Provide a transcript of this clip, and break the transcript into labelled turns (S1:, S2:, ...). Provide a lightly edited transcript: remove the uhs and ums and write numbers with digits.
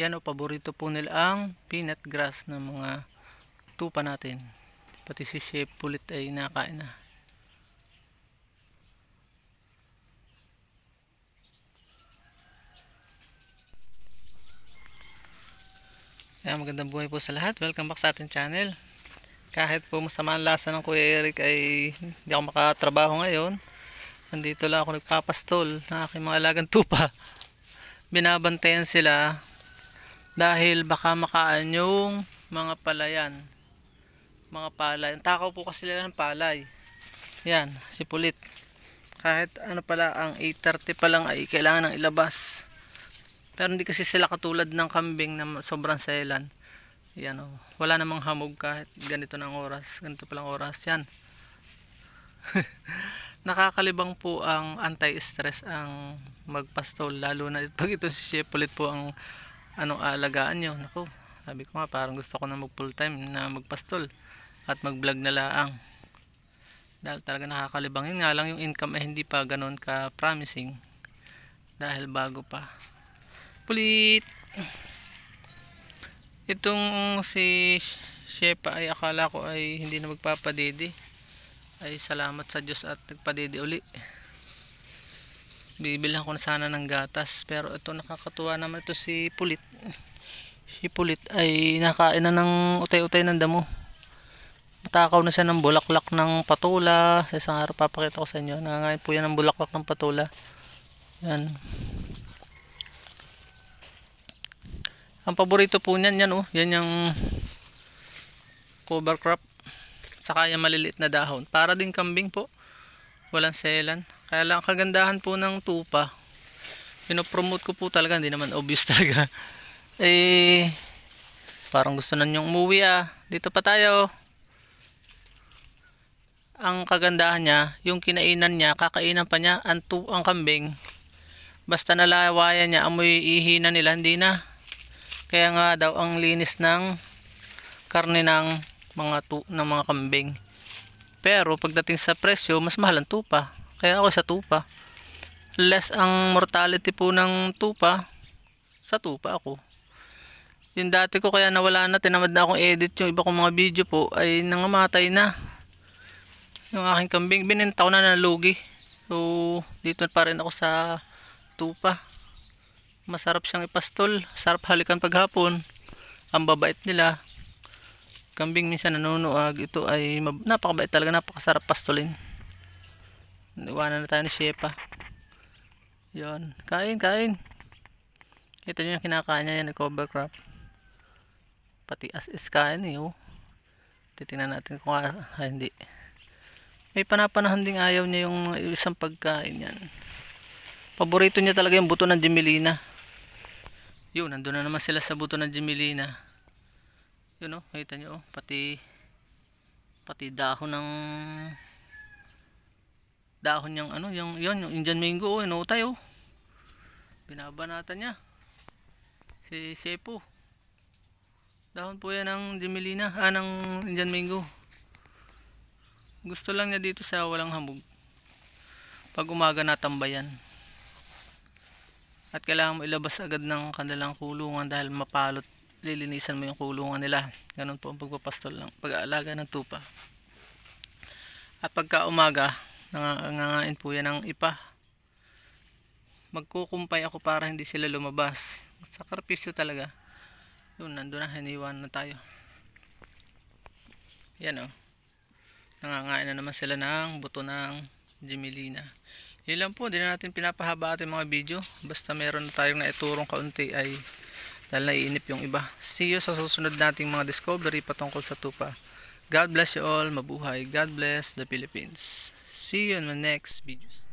S1: Yan o, paborito po nila ang peanut grass ng mga tupa natin. Pati si Chef Pulit ay nakain na. Kaya magandang buhay po sa lahat. Welcome back sa ating channel. Kahit po masama ang lasa ng Kuya Eric ay hindi ako makatrabaho ngayon. Nandito lang ako nagpapastol ng aking mga alagang tupa. Binabantayan sila dahil baka makaan yung mga palayan. Mga palay. Takaw po kasi nila ng palay. Yan, si Pulit. Kahit ano pala, ang 8:30 pa lang ay kailangan ng ilabas. Pero hindi kasi sila katulad ng kambing na sobrang selan. Yan o. Wala namang hamog kahit ganito ng oras. Ganito palang oras. Yan. Nakakalibang po ang anti-stress ang magpastol. Lalo na pag ito si Chef Pulit po ang alagaan nyo. Naku, sabi ko nga parang gusto ko na mag full time na magpastol. At mag vlog na laang. Dahil talaga nakakalibang. Yun nga lang yung income ay hindi pa ganoon ka promising. Dahil bago pa. Pulit! Itong si Shepa ay akala ko ay hindi na magpapadede. Ay salamat sa Diyos at nagpadede uli. Bibilhan ko na sana ng gatas. Pero ito nakakatuwa naman ito si Pulit. Si Pulit ay nakain na ng utay-utay ng damo. Matakaw na siya ng bulaklak ng patula. Isang araw papakita ko sa inyo. Nangangain po yan ng bulaklak ng patula. Yan. Ang paborito po niyan, yan oh. Yan yung cover crop. Saka yung maliliit na dahon. Para din kambing po. Walang selan. Kaya lang kagandahan po ng tupa. Pinopromote ko po talaga. Hindi naman obvious talaga. Parang gusto na niyong umuwi ah. Dito pa tayo. Ang kagandahan niya, yung kinainan niya, kakainan pa niya ang kambing. Basta nalawayan niya, amoy ihi na nila, hindi na. Kaya nga daw ang linis ng karne ng mga kambing. Pero pagdating sa presyo, mas mahal ang tupa. Kaya ako sa tupa. Less ang mortality po ng tupa, sa tupa ako. Yung dati ko kaya nawala na, tinamad na akong edit yung iba kong mga video po, ay nangamatay na. Yung aking kambing, bininta ko na nalugi. So, dito pa rin ako sa tupa. Masarap siyang ipastol, sarap halikan paghapon. Ang babait nila. Kambing minsan nanunuag. Ito ay napakabait talaga, napakasarap pastolin. Iwanan na tayo ni Shepa. Yon, kain. Ito yung kinakain niya, yan, cover crop. Pati as is kain eh, oh. Titingnan natin kung hindi. May panapanahan ding ayaw niya yung isang pagkain yan. Paborito niya talaga yung buto ng Gemelina. Yun, nandun na naman sila sa buto ng Gemelina. Yun o, kita nyo o, pati dahon ng yung yung Indian mango o, inutay o. Binabanatan niya. Si Shepo. Dahon po yan ng Gemelina, ng Indian mango. Gusto lang niya dito sa walang hamog. Pag umaga natambayan. At kailangan mo ilabas agad ng kanilang kulungan dahil mapalot, lilinisan mo yung kulungan nila. Ganun po ang pagpapastol ng pag-aalaga ng tupa. At pagka umaga, nangangain po yan ng ipa. Magkukumpay ako para hindi sila lumabas. Sakripisyo talaga. Yun, nandun na, hiniwan na tayo. Yan o. Nangangain na naman sila ng buto ng Gemelina. Yun lang po, hindi na natin pinapahaba ating mga video. Basta meron na tayong naiturong kaunti ay dahil naiinip yung iba. See you sa susunod nating mga discovery patungkol sa tupa. God bless you all, mabuhay. God bless the Philippines. See you in my next videos.